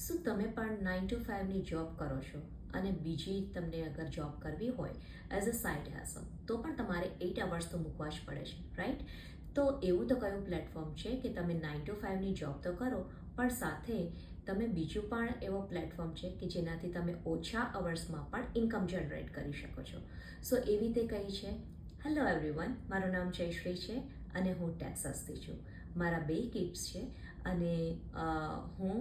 શું તમે પણ 9 to 5ની જોબ કરો છો અને બીજી તમને અગર જોબ કરવી હોય એઝ અ સાઇડ હસલ તો પણ તમારે 8 અવર્સ તો મૂકવા જ પડે છે, રાઈટ? તો એવું તો કયું પ્લેટફોર્મ છે કે તમે 9 to 5ની જોબ તો કરો પણ સાથે તમે બીજું પણ એવો પ્લેટફોર્મ છે કે જેનાથી તમે ઓછા અવર્સમાં પણ ઇન્કમ જનરેટ કરી શકો છો. સો એવી રીતે કઈ છે. હેલો એવરીવન, મારું નામ જયશ્રી છે અને હું ટેક્સાસથી છું. મારા 2 કિડ્સ છે અને હું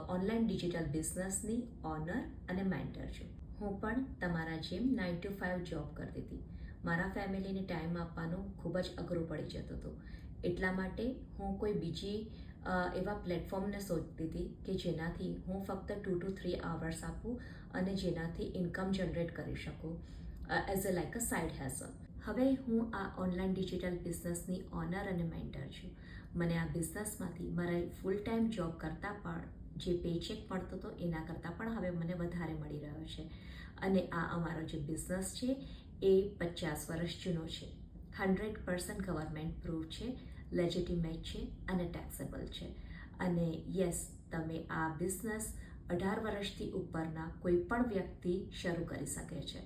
ઓનલાઈન ડિજિટલ બિઝનેસની ઓનર અને મેન્ટર છું. હું પણ તમારા જેમ 9 to 5 જોબ કરતી હતી. મારા ફેમિલીને ટાઈમ આપવાનું ખૂબ જ અઘરું પડી જતું હતું. એટલા માટે હું કોઈ બીજી એવા પ્લેટફોર્મને શોધતી હતી કે જેનાથી હું ફક્ત 2 to 3 અવર્સ આપું અને જેનાથી ઇન્કમ જનરેટ કરી શકું as a like a side hassle. હવે હું આ ઓનલાઈન ડિજિટલ બિઝનેસની ઓનર અને મેન્ટર છું. મને આ બિઝનેસમાંથી મારા ફૂલ ટાઈમ જોબ કરતાં પણ જે પેચેક મળતો હતો એના કરતાં પણ હવે મને વધારે મળી રહ્યો છે. અને આ અમારો જે બિઝનેસ છે એ 50 વર્ષ જૂનો છે. 100% ગવર્મેન્ટ પ્રૂવ છે, લેજિટિમેટ છે અને ટેક્સેબલ છે. અને યસ, તમે આ બિઝનેસ 18 વર્ષથી ઉપરના કોઈ પણ વ્યક્તિ શરૂ કરી શકે છે.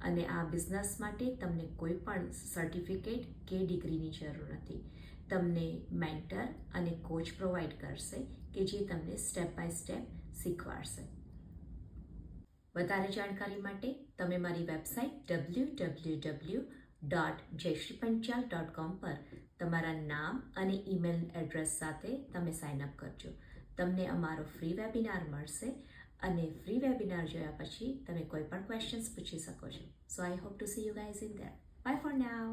અને આ બિઝનેસ માટે તમને કોઈ પણ સર્ટિફિકેટ કે ડિગ્રીની જરૂર નથી. તમને મેન્ટર અને કોચ પ્રોવાઈડ કરશે કે જે તમને સ્ટેપ બાય સ્ટેપ શીખવાડશે. વધારે જાણકારી માટે તમે મારી વેબસાઇટ www.jayshripanchal.com પર તમારા નામ અને ઈમેલ એડ્રેસ સાથે તમે સાઇન અપ કરજો. તમને અમારો ફ્રી વેબિનાર મળશે અને ફ્રી વેબિનાર જોયા પછી તમે કોઈ પણ ક્વેશ્ચન્સ પૂછી શકો છો. So I hope to see you guys in there. Bye for now.